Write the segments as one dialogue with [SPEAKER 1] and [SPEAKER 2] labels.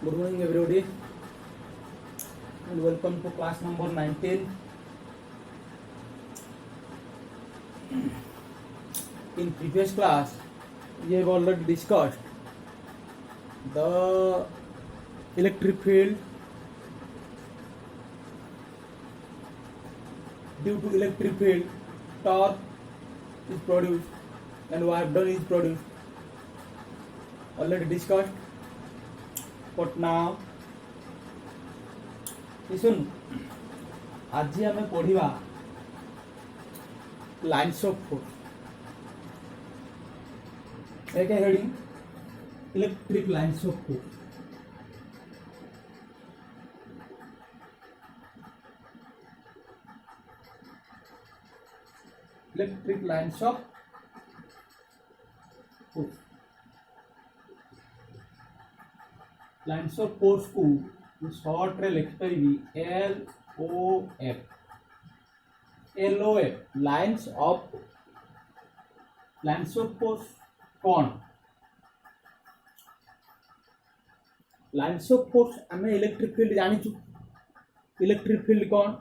[SPEAKER 1] Good morning everybody and welcome to class number 19. In previous class we have already discussed the electric field. Due to electric field, torque is produced and work done is produced. Already discussed. But now listen, आज आम पढ़ा lines of force. एक heading electric lines of force. Electric lines of force. Lines of force को short रे लिखिपारि LOF. LOF lines of force. कौन lines of force? आम electric field जानिचु. Electric field कौन?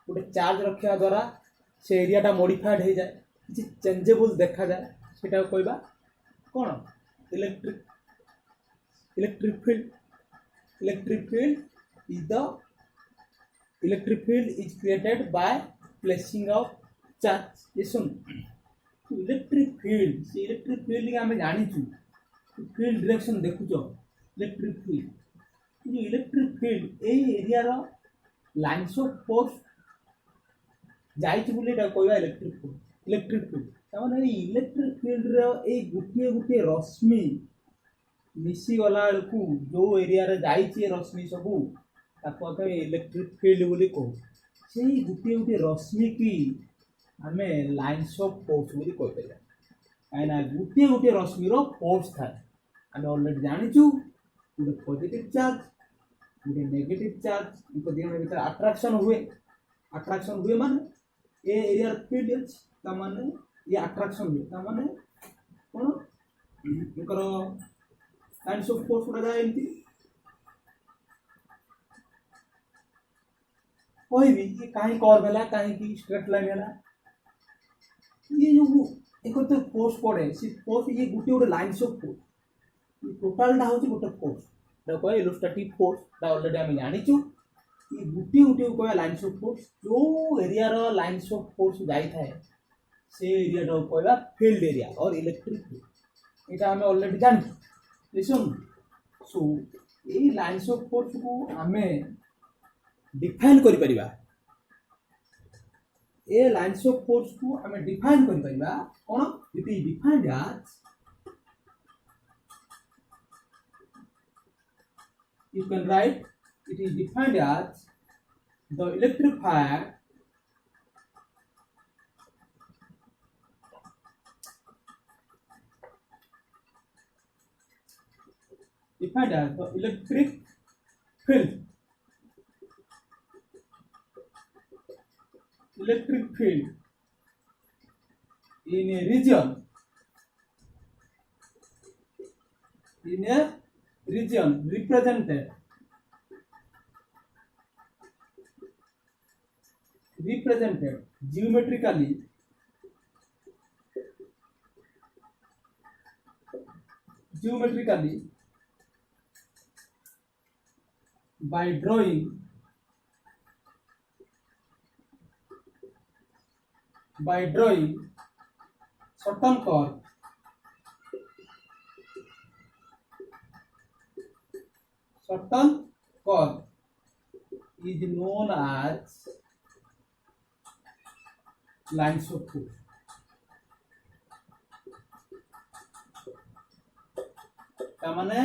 [SPEAKER 1] गोटे चार्ज रखा द्वारा से एरियाटा मॉडिफाइड हो जाए, किसी चेंजेबल देखा जाए, सेटा कहबा कौन? Electric field. Electric field is created by placing of charge. Listen, electric field के आमे जानिचु फील्ड डायरेक्शन देखुचो. इलेक्ट्रिक फील्ड ए एरिया रो लाइन्स ऑफ फोर्स जाइछ बोली एटा कहबा इलेक्ट्रिक फील्ड. तामाने इलेक्ट्रिक फील्ड रो ए गुटिए रश्मि मिसी गला बेलू जो एरिया रे जाइए रश्मि सबू ताको इलेक्ट्रिक फील्ड बोली कहू. से गोटे रश्मि की आम लाइन्स ऑफ फोर्स बोली कहीपर. कहीं गोटे रश्मि फोर्स थाए. आम ऑलरेडी जानिचु गोटे पॉजिटिव चार्ज गोटे नेगेटिव चार्ज भीतर अट्रैक्शन हुए माने ए एरिया फील्ड अच्छे माने ये अट्रैक्शन हुए माने कौन इनकर लाइन्स ऑफ फोर्स गुड़ा जाए. एमती कहबी ये कहीं कर्व है कहीं स्ट्रेट लाइन है. ये जो एक तो फोर्स पड़े से फोर्स ये गोटे लाइन्स ऑफ फोर्स टोटालटा हूँ गोटे फोर्स कह इलोस्टैटिक फोर्स ऑलरेडी आम जानिचु. ये गोटे कह लाइन्स ऑफ फोर्स. जो एरिया लाइन्स ऑफ फोर्स जाए से एरिया कहवा फील्ड एरिया और इलेक्ट्रिक फील्ड. यहाँ आम ऑलरेडी जानिचु. लिसन, सो ये लाइन्स ऑफ फोर्स को आम डिफाइन करि परिबा. ए लाइन्स ऑफ फोर्स को आम डिफाइन करि परिबा कोन? It is defined as, you can write, it is defined as the electrifier defined as the electric field in a region represented geometrically by drawing certain curve is known as lines of force. तामाने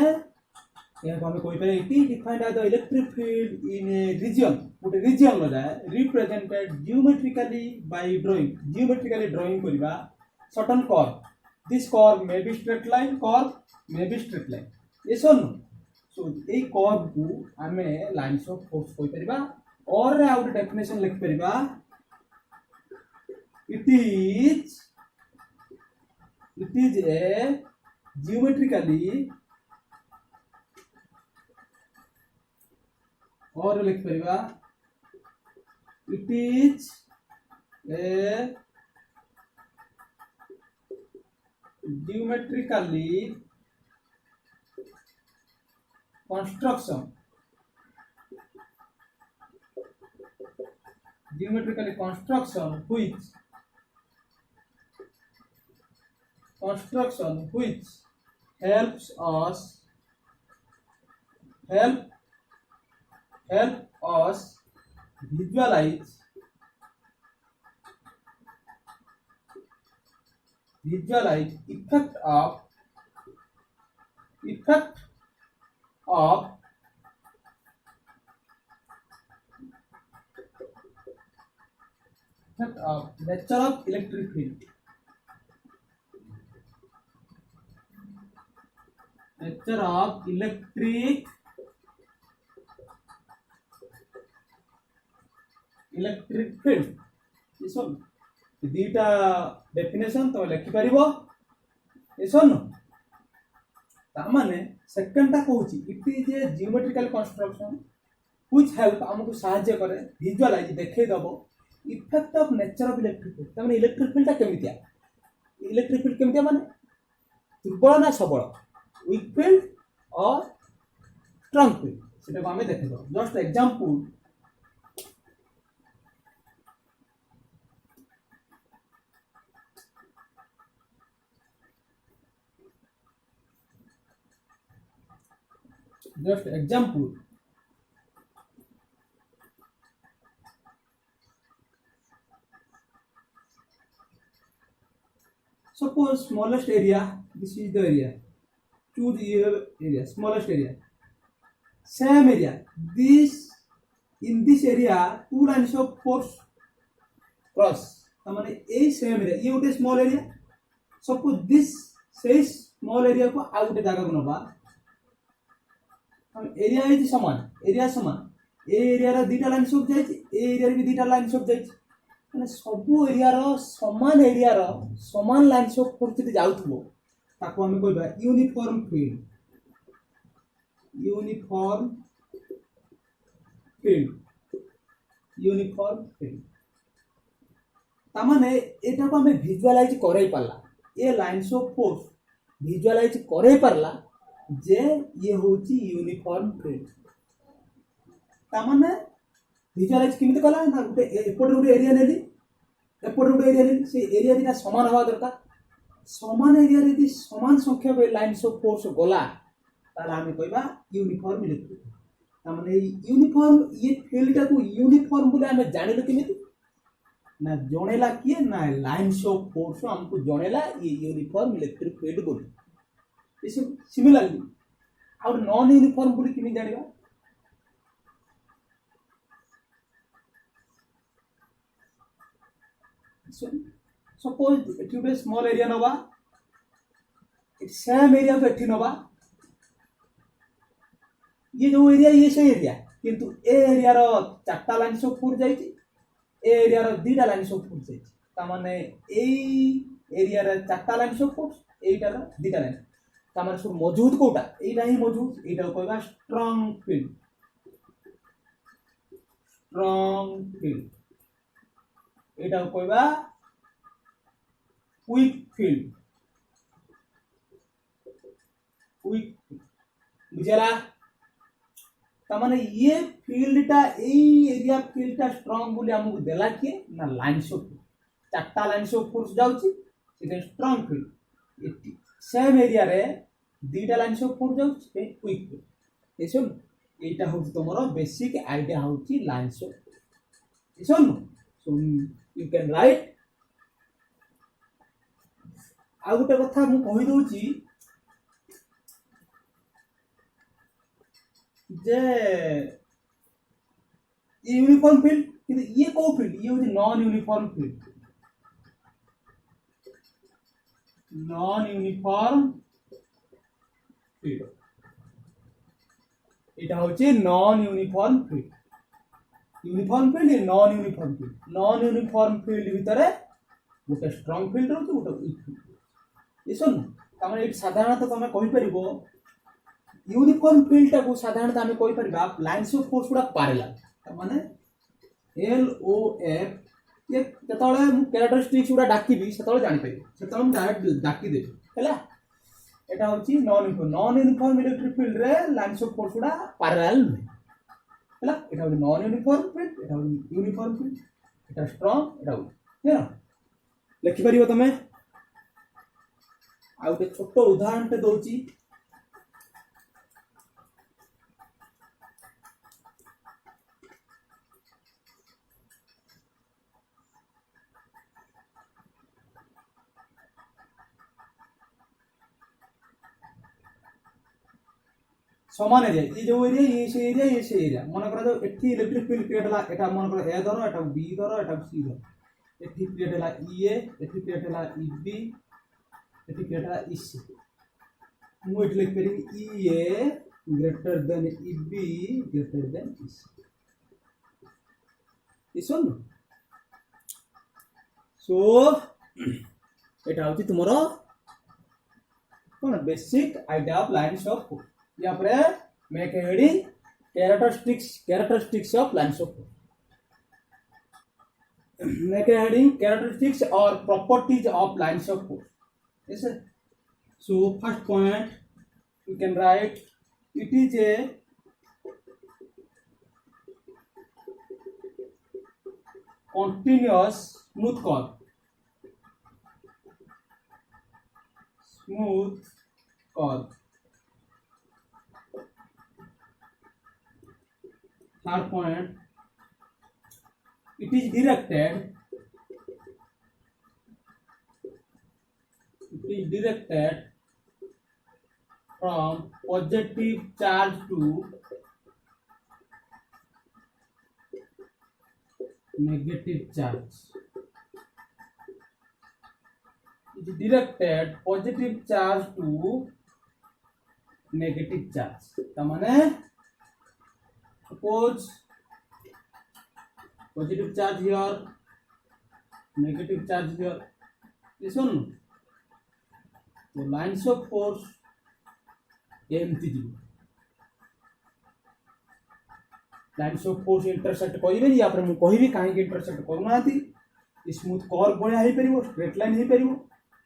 [SPEAKER 1] यहाँ को हमें कोई पे it defined as the electric field in a region. गोटे region लो जाए represented geometrically drawing करबा certain curve. This curve may be straight line, listen. So a curve को आमे लाइन्स ऑफ फोर्स कहि परिबा. और आउट डेफिनेशन लिख परिबा, it is a geometrically और लिख परिबा it is a geometrically construction which helps us help us visualize effect of nature of electric field. Nature of electric field. This one. दीटा definition तो लिखि परिबो एसन तामाने सेकंड ता कहूची it is a geometrical construction which help हमको सहायता करे विजुअलाइज देखे दबो effect of nature of electric field तामाने इलेक्ट्रिक फील्ड ता केमितिया माने दुर्बल ना सबल वीक फील्ड और स्ट्रांग फील्ड सेटा को हमें देखे दो just example suppose smallest area, this is the area, choose your area, smallest area, same area, in this area two lines of force cross तामाने ए सेम एरिया ये गोटे स्मॉल एरिया सपोज दिस से स्मॉल एरिया को आ गोटे जगह को नबा एरिया है समान ए एरिया रा दीटा लाइन सब जाय ए एरिया रे भी दीटा लाइन सब जाय माने सब एरिया रो समान लाइन सब फोर्स जे जाउथबो ताको हम कहबा यूनिफॉर्म फील्ड तामाने एटा को हमें विजुअलाइज करै पाला ए लाइन्स ऑफ फोर्स विजुअलाइज करै पाला जे ये होची यूनिफॉर्म फील्ड तामाने विजुअलाइज किमित कला ना गोटे एपट गोटे एरिया नेली से एरिया दिना समान हवा दरकार समान एरिया रे यदि समान संख्यक लाइन्स ऑफ फोर्स गला ताला हम कहबा यूनिफॉर्म इलेक्ट्रिक तामाने यूनिफॉर्म ये फील्ड को यूनिफॉर्म बोले हम जानिलो किमित ना जणेला किए ना लाइन्स ऑफ फोर्स हमको जणेला ये यूनिफॉर्म इलेक्ट्रिक फील्ड बोली इस सिमिलरली और नॉन यूनिफॉर्म बोली किमी जानिबा सपोज एठी गोटे स्मॉल एरिया नबा सेम एरिया को एठी नबा ये जो एरिया ये से एरिया किंतु ए एरिया रो चारटा लाइन ऑफ फोर्स जाईची ए एरिया रो दीटा लाइन ऑफ फोर्स जाईची ता माने एई एरिया रो चारटा लाइन ऑफ फोर्स एटा रो दीटा लाइन ता माने सब मौजूद कोटा एटा ही मौजूद एटा कहबा स्ट्रांग फील्ड एटा कहबा वीक फील्ड बुझला तामाने ये फील्डटा ए एरिया फील्डटा स्ट्रांग बोली हमको देला के ना लाइन्स ऑफ चारटा लाइन्स ऑफ फोर्स जाउची सेटा स्ट्रांग फील्ड सेम एरिया रे दीटा लाइन्स ऑफ फोर्स जाउची वीक फील्ड एसो एटा हो तमरो बेसिक आईडिया होची लाइन्स ऑफ एसो सो यू कैन राइट आ गोटे कथा मु कहि दोची जे यूनिफॉर्म फील्ड कि ये को फील्ड ये होची नॉन यूनिफॉर्म फील्ड এটা হচ্ছে নন ইউনিফর্ম ফিল্ড ये নন ইউনিফর্ম ফিল্ড ভিতরে গোটে স্ট্রং ফিল্ড রয়েছে গোটে উইক ফিল্ড এসন তার মানে সাধারণত তুমি কই পারিবো यूनिफॉर्म फील्ड टाको साधारणतः आम कहि परिबा लाइन्स ऑफ फोर्स गुडा पैरेलल माने एल ओ एफ ये जतले मु कैरेक्टरिस्टिक्स गुडा डाकिबी सेतले जानि पाइबे सेतले मु डायरेक्ट डाकी देबी हैला एटा होची नॉन यूनिफॉर्म इलेक्ट्रिक फील्ड रे लाइन्स ऑफ फोर्स गुडा पैरेलल हैला एटा होची नॉन यूनिफॉर्म फील्ड एटा होची यूनिफॉर्म फील्ड एटा स्ट्रांग एटा होची है ना लिखि परिबो तमे आ गोटे छोट उदाहरण टे दउची समान एरिया ये जो एरिया ये से एरिया ये से एरिया मन करा जो एठी इलेक्ट्रिक फील्ड क्रिएट हला एटा मन करा ए धरो एटा बी धरो एटा सी धरो एठी क्रिएट हला ई ए एठी क्रिएट हला ई बी एठी क्रिएट हला ई सी मु एठी लिख करी E A greater than E B greater than E C इसन सो एटा होची तुमरो कोन basic idea of lines of force यहाँ पर make heading characteristics of lines of force make heading characteristics और properties of lines of force yes sir so first point you can write it is a continuous smooth curve third point it is directed from positive charge to negative charge it is directed positive charge to negative charge तमाने suppose positive charge here negative charge here this one so lines of force empty lines of force intersect कहिबे या पर मु कहिबी काहे के intersect करूनाथि smooth curve बया हे परिबो straight line हे परिबो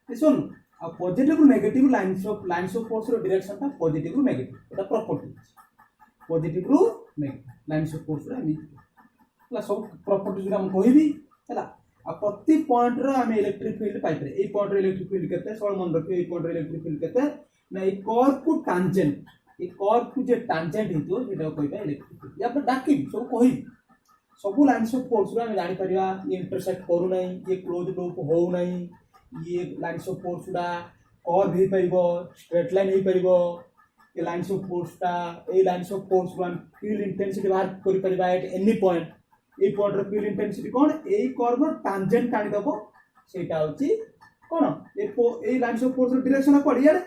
[SPEAKER 1] this one आ positive negative lines of force रो डायरेक्शन ता पॉजिटिव नेगेटिव एटा प्रॉपर्टी पॉजिटिव रो नेगेटिव लाइन्स ऑफ फोर्स रो आमी ला सब प्रॉपर्टीज हम कहिबी हैला आ प्रति पॉइंट रो आमे इलेक्ट्रिक फील्ड पाइ परे ए पॉइंट रो इलेक्ट्रिक फील्ड केते सोल मन रखियो ए पॉइंट रो इलेक्ट्रिक फील्ड केते ना ए कर्व को जे टांजेंट हितो सेटा कहिबा इलेक्ट्रिक फील्ड या पर डाकी सब कहि सब लाइन्स ऑफ फोर्स रो आमे जानि परिबा ये इंटरसेक्ट करू नै ये क्लोज लूप हो नै ये लाइन्स ऑफ फोर्स दा कर्व हे परिबो स्ट्रेट लाइन हे परिबो ये लाइन्स ऑफ फोर्स दा ए lines of force one field intensity बाहर करि परिबा एट एनी पॉइंट ए पॉइंट रो फील्ड इंटेंसिटी कोन ए कर्व रो टांजेंट टाणी दबो सेटा होची कोन ए लाइन्स ऑफ फोर्स रो डायरेक्शन कोड यार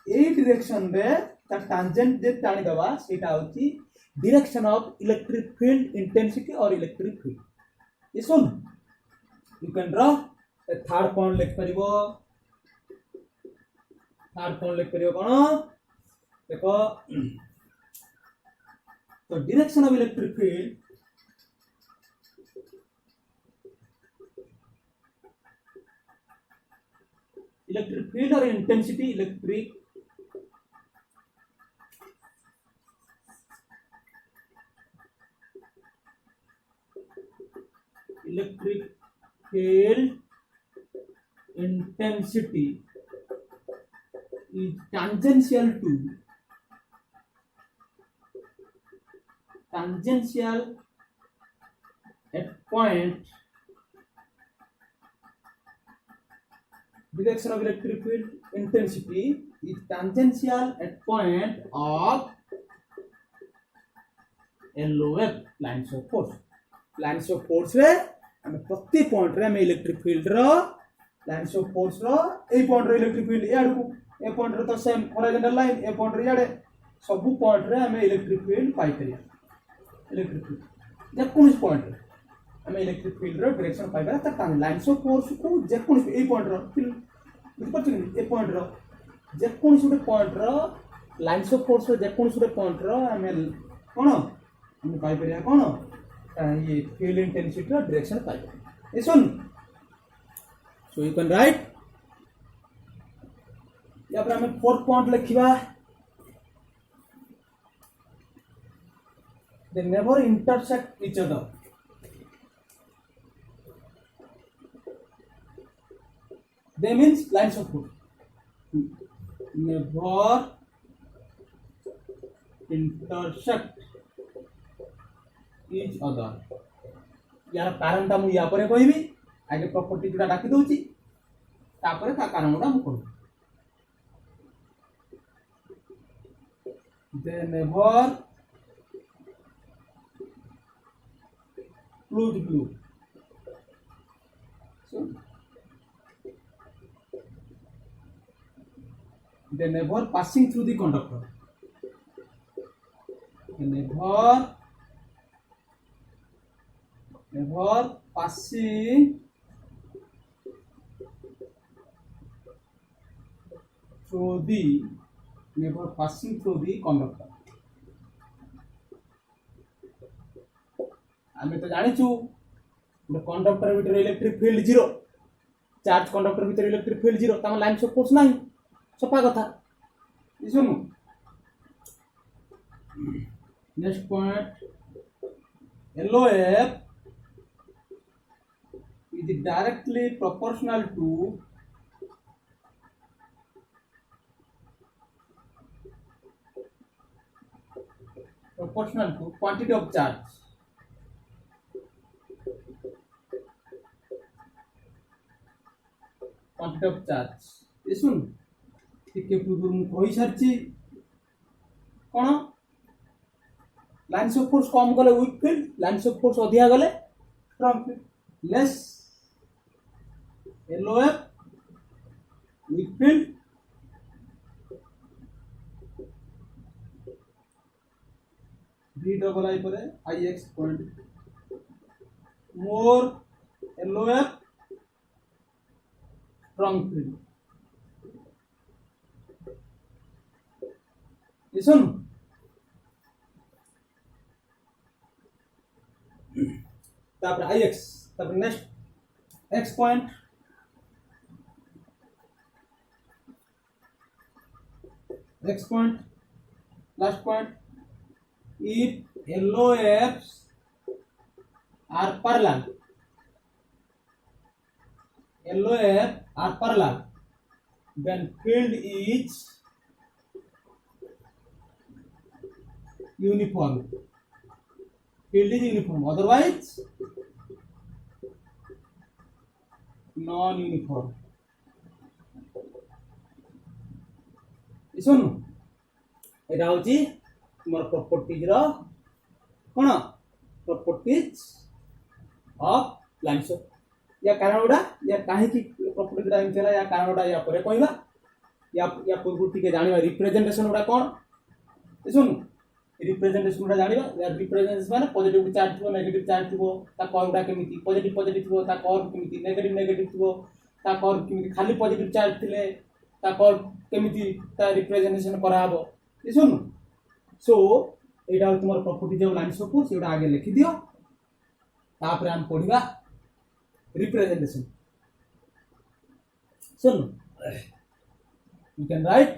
[SPEAKER 1] ए डायरेक्शन रे ता टांजेंट जे टाणी दबा सेटा होची direction of electric field intensity और इलेक्ट्रिक फील्ड ये सुन you can draw third point लिख परिबो कोन देखो तो डायरेक्शन ऑफ इलेक्ट्रिक फील्ड और intensity electric field intensity is tangential at point direction of electric field intensity is tangential at point of LOF lines of force रे हम प्रति point रे हम इलेक्ट्रिक फील्ड रो लाइन्स ऑफ फोर्स रो ए point रो इलेक्ट्रिक फील्ड याड को ए पॉइंट रो तो सेम हॉरिजॉन्टल लाइन ए पॉइंट रो याडे सब पॉइंट रे हम इलेक्ट्रिक फील्ड पाई करिया इलेक्ट्रिक फील्ड जे कोन पॉइंट रे हम इलेक्ट्रिक फील्ड रो डायरेक्शन पाई बा त लाइन्स ऑफ फोर्स को जे कोन ए पॉइंट रो फील्ड बुझ पछ ए पॉइंट रो जे कोन से पॉइंट रो लाइन्स ऑफ फोर्स जेकोसी गोटे पॉइंट आम कौन आम पाइपर कौन ये फील्ड इंटेंसिटी डायरेक्शन पाइपर सुन सो यू कैन राइट या पर हमें फोर्थ पॉइंट लिखा they never intersect each other they means lines of force never intersect each other यार कारण टा मु या परे कहबी आगे प्रॉपर्टी जोटा डाकी दोची तापरे ता कारण गुडा मु कहबी they never fluid glue so they never passing through the conductor they never passing through the conductor आम तो जाचु गोटे कंडक्टर भीतर electric field zero charge conductor भीतर इलेक्ट्रिक फील्ड जीरो तम लाइन ऑफ फोर्स नहीं सफा कथा सुन next point LOF is directly proportional to quantity of charge ये सुन टिके पूर्व मु कहि सारछि कोन लाइन्स ऑफ फोर्स कम गले weak field lines of force अधिया गले strong field less LOF weak field V double I पर IX point more LOF strong field listen तापर IX तापर next X point last point if LOFs are parallel then field is uniform otherwise non uniform सुन एटा होची तुमर properties रो कोन properties of lines of या कारण उडा या काहे की प्रॉपर्टी दा इनला या कारण उडा या परे कहबा या पूर्व टिके जानिबा रिप्रेजेंटेशन उडा कोन सुन रिप्रेजेंटेशन उडा जानिबा या रिप्रेजेंटेशन माने पॉजिटिव चार्ज थो नेगेटिव चार्ज थो ता कर्व उडा केमिति पॉजिटिव थो ता कर्व केमिति नेगेटिव थो ता कर्व केमिति खाली पॉजिटिव चार्ज थिले ता कर्व केमिति ता रिप्रेजेंटेशन कराबो सुन सो एटा तुमर प्रॉपर्टी जो लाइन्स ऑफ फोर्स एटा आगे लिखि दियो तापर हम पढिबा representation so you can write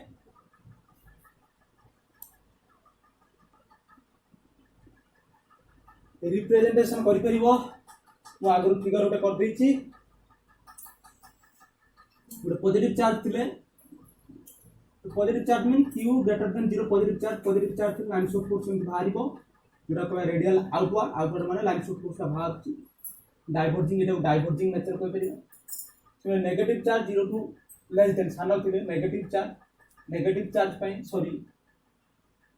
[SPEAKER 1] representation करि परिबो मु आगरु फिगर उटे कर देछि गोटे पॉजिटिव चार्ज थिले positive charge mean q greater than 0 positive charge lines of force बाहरिबो जोरा को रेडियल आउटवर्ड माने लाइन्स ऑफ फोर्स बाहरछि डाइवर्जिंग एटा डाइवर्जिंग नेचर कोइ परिबा so negative charge 0 to less than सानो थिले नेगेटिव चार्ज पई सॉरी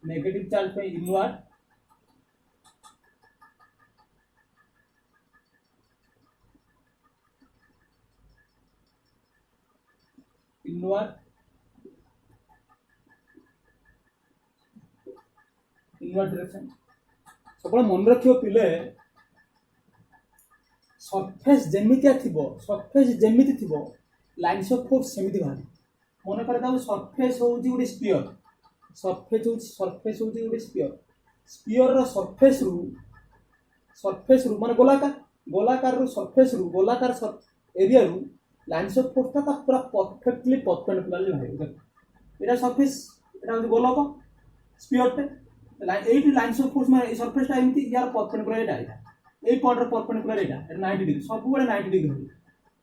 [SPEAKER 1] नेगेटिव चार्ज पई इनवर्ड डायरेक्शन सब मन रखियो पिले सरफेस जेमिति थिबो लाइन्स ऑफ फोर्स सेमिति बाहर मन करे ता सरफेस होउची गोटे सरफेस होची गोटे स्पीयर रो सरफेस रु माने गोलाकार रो सरफेस रु गोलाकार एरिया रु लाइन्स ऑफ फोर्स ता पूरा परफेक्टली परपेंडिकुलरली बाहर एटा सरफेस एटा गोलक स्पीयर टे एटी लाइन्स ऑफ फोर्स माने सरफेस टा एमती यार परपेंडिकुलर एटा ए पॉइंट रो परपेंडिकुलर एटा 90 डिग्री सब बळे 90 डिग्री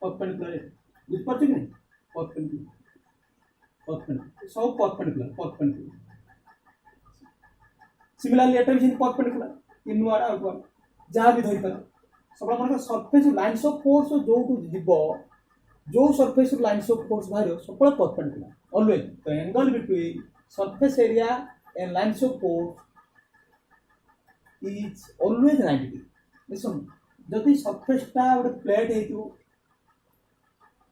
[SPEAKER 1] परपेंडिकुलर बुझ पड़छ कि नहीं परपेंडिकुलर सब परपेंडिकुलर सिमिलरली एटा भी परपेंडिकुलर इनवर्ड आउटवर्ड जहाँ भी धरि कर सब मन सरफेस लाइन्स ऑफ फोर्स जो जीवो जो सरफेस लाइन्स ऑफ फोर्स बाहर सब perpendicular always the angle between surface area and lines of force is always 90 degree listen जदि सरफेस टा गोटे प्लेट हेतु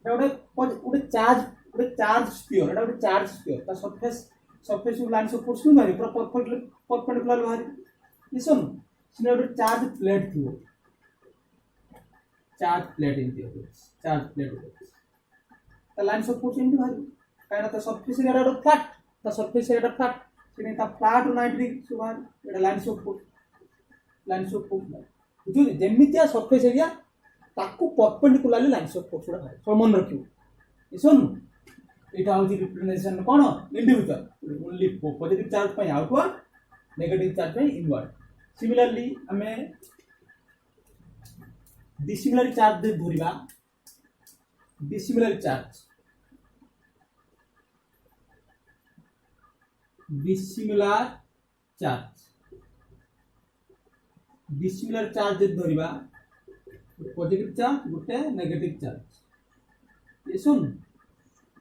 [SPEAKER 1] गोटे चार्ज स्पीयर एटा गोटे चार्ज स्पीयर ता सरफेस लाइन्स ऑफ फोर्स क्यों बाहर पूरा परपेंडिकुलर बाहर लिसन सिने गोटे चार्ज प्लेट थी charge plate lines of force एमती बाहर काहे ता सरफेस एरिया फ्लैट सिने ता फ्लैट 90 डिग्री सो बाहर एटा लाइन्स ऑफ फोर्स जो जेमितिया सरफेस एरिया ताकू परपेंडिकुलरली लाइन्स ऑफ फोर्स बाहर सब मन रखियो लिसन एटा होची रिप्रेजेंटेशन कोन इंडिविजुअल ओनली पॉजिटिव चार्ज पय आउटवर्ड नेगेटिव चार्ज पय इनवर्ड सिमिलरली हमें डिसिमिलर चार्ज दे धरिबा डिसिमिलर चार्ज दे धरिबा पॉजिटिव चार्ज गोटे नेगेटिव चार्ज ये सुन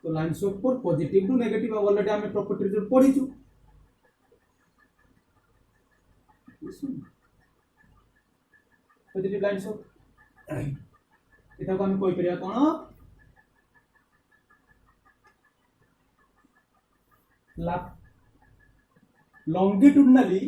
[SPEAKER 1] तो lines of force positive to negative already हमें प्रॉपर्टी जो पढ़ी छु पॉजिटिव लाइन्स ऑफ एटा को हम कोइ करिया कोन longitudinally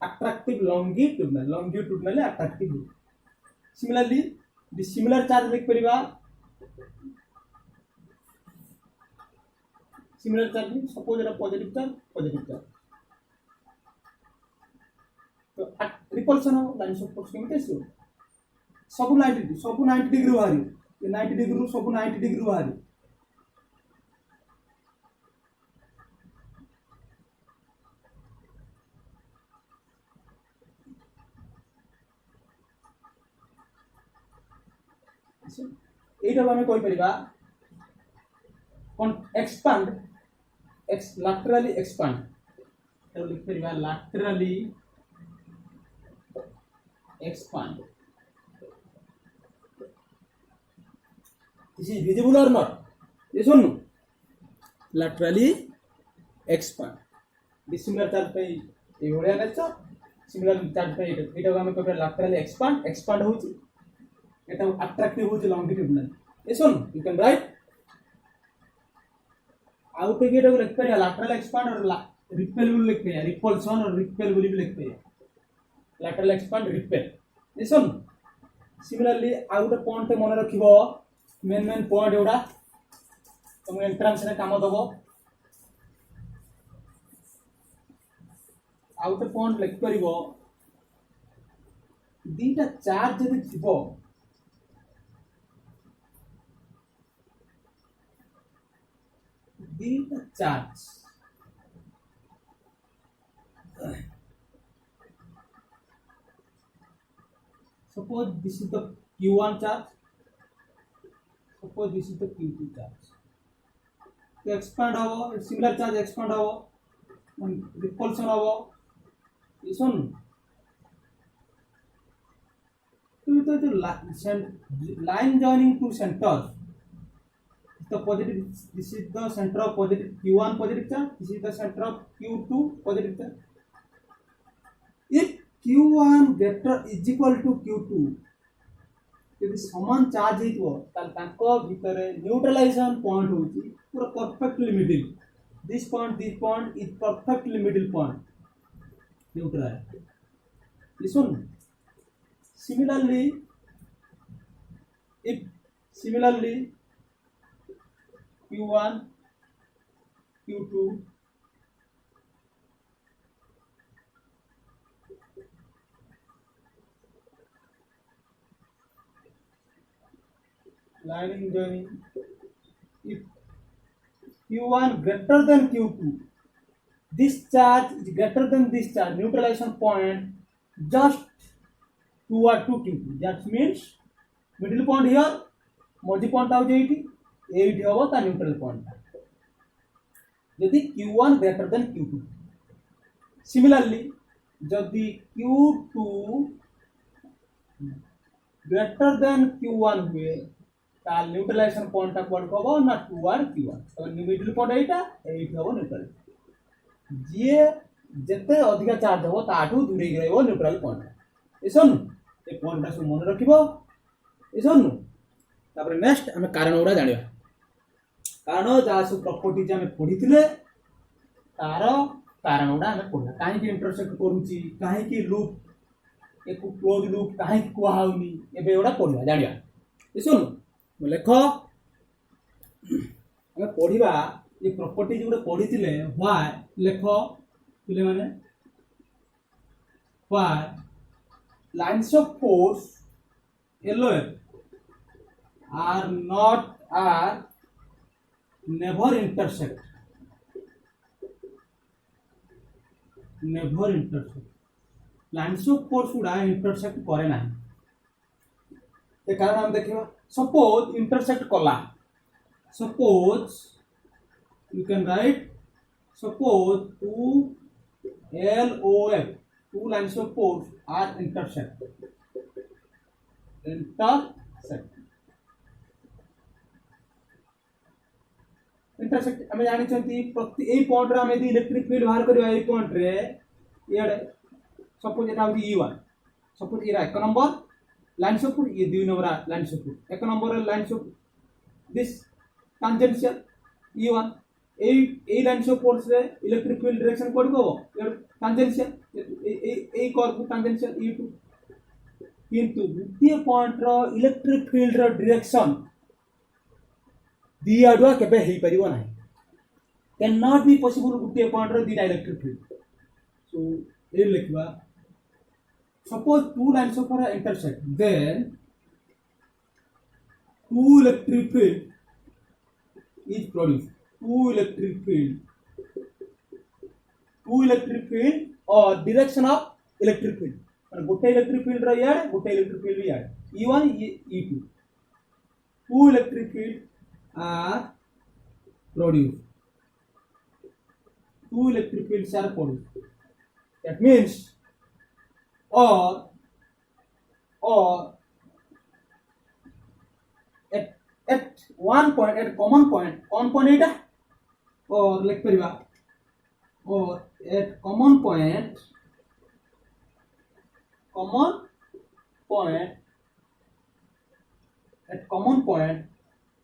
[SPEAKER 1] attractive longitudinally attractive similarly the similar charge लिख परिबा similar charge suppose एटा पॉजिटिव चार्ज तो रिपल्सन लाइन्स ऑफ फोर्स केमते सो सब 90 डिग्री बाहर ये 90 डिग्री सब 90 डिग्री बाहर एटा हमें कोइ परिबा एक्सपांड laterally expand तो लिख परिबा laterally expand this is visible or not yes or no laterally expand dissimilar charge पे ए भलिया नेचर सिमिलर चार्ज पे एटा हमें कहबे laterally expand होची एटा अट्रैक्टिव होची longitudinal yes or no you can write out के एटा लिख परिया lateral expand और रिपेलेबल लिख परिया रिपल्सन और रिपेलेबल भी लिख परिया lateral expand repel listen similarly out point मन रखिबो मेन पॉइंट एडा तुम एंट्रेंस रे काम दबो आउट पॉइंट लिख परिबो दीटा चार्ज जदि थिबो दीटा charge suppose this is the q1 charge suppose this is the q2 charge तो expand हो similar charge expand हो repulsion हो ये सुन तो जो line joining two centers the positive this is the center of positive q1 positive charge this is the center of q2 positive charge if q1 greater is equal to q2 यदि समान charge हो भीतर neutralisation point होची पूरा perfectly middle this point is perfectly middle point neutral listen similarly if similarly q1 q2 lining joining if q1 greater than q2 this charge is greater than this charge neutralization point just toward to q2 that means middle point here मझी point आउ जेठी एठी होबो ता neutral point यदि q1 greater than q2 similarly यदि q2 greater than q1 हुए ता न्यूट्रलाइजेशन पॉइंट ता कोड होबो ना टुवर्ड q1 तो मिडिल पॉइंट एठी होबो न्यूट्रल जे जते अधिक चार्ज होबो ताठू दूरे रहबो न्यूट्रल पॉइंट एसन ए पॉइंट ता मन रखिबो एसन तापर नेक्स्ट आम कारण गुड़ा जाना कारण जहाँ सब प्रॉपर्टीज आम पढ़ी तार कारण गुड़ा आम पढ़ा कहीं इंटरसेक्ट करुच्ची कहीं लूप एक क्लोज लूप कहीं कहनी एवं गुड़ा पढ़ा जाना शुण लेख आम पढ़ा ये प्रॉपर्टीज गुड़ा पढ़ी व्हाई लेख पे मैंने why lines of force LOF are never intersect lines of force गुड़ा intersect करे ना ये कारण हम देखिए suppose intersect कला suppose you can write suppose two LOF two lines of force are intersect intersect आम जानी प्रति ए पॉइंट रे आम यदि इलेक्ट्रिक फील्ड बाहर करबा ए पॉइंट रे इडे सपोज एटा होती E1 सपोज एरा एक नंबर लाइन ऑफ फुट ये दुई नंबर लाइन ऑफ फुट एक number line of this tangential E1 A line of force रे इलेक्ट्रिक फील्ड डायरेक्शन कोड को टैंजेंशियल ए कर्व टैंजेंशियल E2 किंतु द्वितीय पॉइंट रो इलेक्ट्रिक फील्ड रो डायरेक्शन दी आडुआ केबे हेई परिबो नाही can not be possible Gute point रो दीटा इलेक्ट्रिक फील्ड सो ए लिखबा suppose two lines of are intersect then two electric field is produced two electric field और डायरेक्शन ऑफ इलेक्ट्रिक फील्ड माने गुटे electric field रो याड गुटे इलेक्ट्रिक फील्ड याड E1 E2 two electric field are produced. Two electric fields are produced. That means, or at one point, at common point eta, or like periba, or at common point,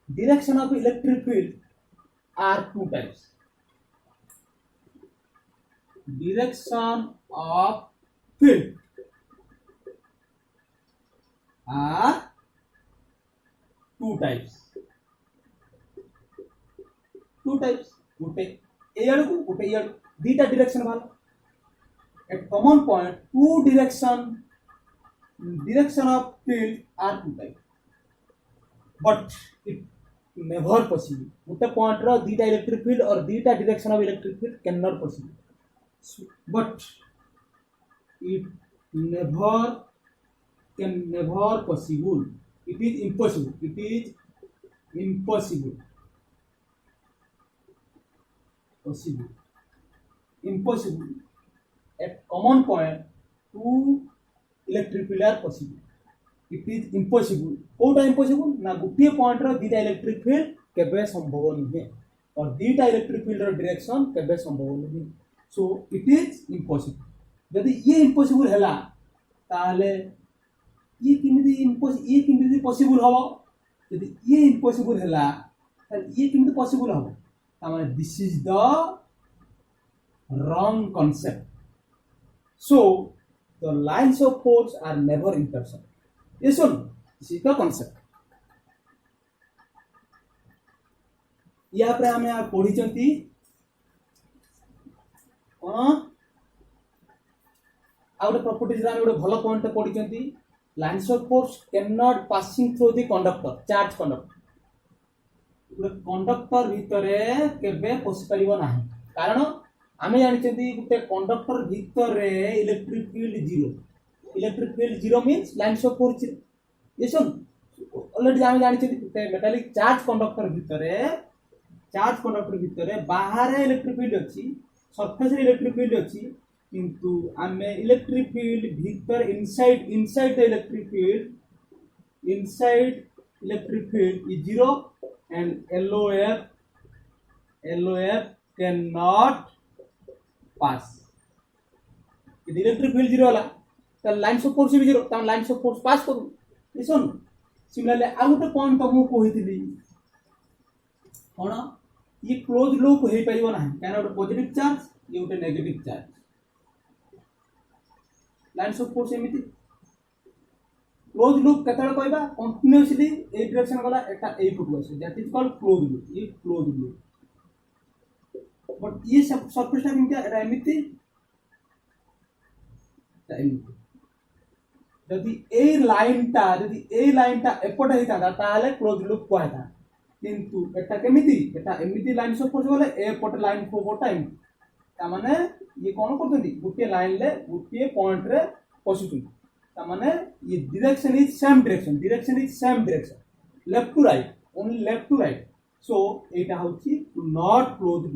[SPEAKER 1] direction of electric field are two types. Direction of field are two types. गुटे ए आड़ को गुटे आड़ दीटा direction वाला. At common point, two direction of field are two types. But it never possible. गुटे point रो दीटा electric field और दीटा direction of electric field can not possible. But it can never possible. It is impossible. At common point, two electric field are possible. It is impossible. कोटा impossible ना गुटे point रो दीटा electric field केबे संभव नहीं है और दीटा इलेक्ट्रिक फील्ड रो डायरेक्शन केबे संभव नहीं. So it is impossible. यदि ये इम्पॉसिबल हैला ताले ये किमिति पॉसिबल हबो यदि ये इम्पॉसिबल हैला ये किमिति पॉसिबल हबो तामाने this is the wrong concept. So the lines of force are never intersection. Yes or no? This is the concept. यहाँ पे हमें आप पढ़ी चंती आउट प्रॉपर्टीज रा ଗୋଟେ ଭଲ ପଏଣ୍ଟ ପଢିଛନ୍ତି lines of force can not passing through the conductor charge conductor ଗୋଟେ कंडक्टर ଭିତରେ କେବେ ପଶି ପାରିବ ନାହିଁ କାରଣ ଆମେ ଜାଣିଛନ୍ତି ଗୋଟେ कंडक्टर ଭିତରେ electric field zero means lines of force ये सब ऑलरेडी ଆମେ ଜାଣିଛନ୍ତି ଗୋଟେ मेटालिक चार्ज कंडक्टर ଭିତରେ बाहर इलेक्ट्रिक फील्ड अछि सरफेस रे इलेक्ट्रिक फील्ड अछि किंतु आमे इलेक्ट्रिक फील्ड भीतर inside the electric field is zero and LOF cannot pass यदि इलेक्ट्रिक फील्ड जीरो होला त लाइन्स ऑफ फोर्स भी जीरो त लाइन्स ऑफ फोर्स पास करू लिसन सिमिलरली आ गोटे पॉइंट तो मु कहितली कोन ये क्लोज लूप हे परिबो नाही काना गोटे पॉजिटिव चार्ज ये गोटे negative charge lines of force एमिति क्लोज लूप केतळ कहबा कंटीन्यूअसली ए डायरेक्शन गला एटा ए फुट आसे that is called close loop ये क्लोज लूप बट ये सरफेस टा केमति एटा एमिति यदि ए लाइनटा एपट हेता ताले क्लोज लूप कहता किंतु एटा केमिति एटा एमिति लाइन्स ऑफ फोर्स गले एपट लाइन को गोटा एमिति ता माने ये कोन करतंती गुटे लाइन ले गुटे पॉइंट रे पसुतु ता माने ये direction is same direction left to right only left to right so एटा होची नॉट क्लोज्ड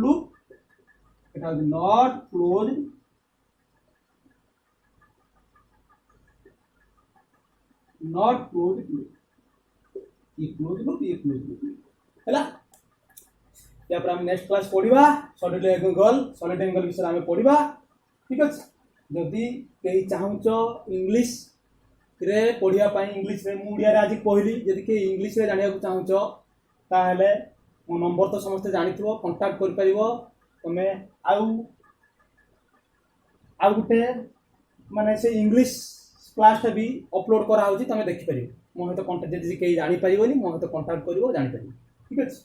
[SPEAKER 1] लूप एटा इज नॉट क्लोज्ड लूप ये क्लोज लूप हैला या पर हम नेक्स्ट क्लास पढिबा सॉलिड एंगल विषय हम पढिबा ठीक अछि जदी केही चाहुचो इंग्लिश रे पढिया पई इंग्लिश रे मुडिया रे आज कहली जदी के इंग्लिश रे जानिया को चाहुचो ताहले मो नंबर तो समस्त जानिथिबो कांटेक्ट कर परिबो तमे आउ गुटे माने से इंग्लिश क्लास भी अपलोड करा होची तमे देखि परिबो मो हेतो कांटेक्ट जदी केही जानि परिबोनी मो हेतो कांटेक्ट करिवो जानि परिबो ठीक अछि।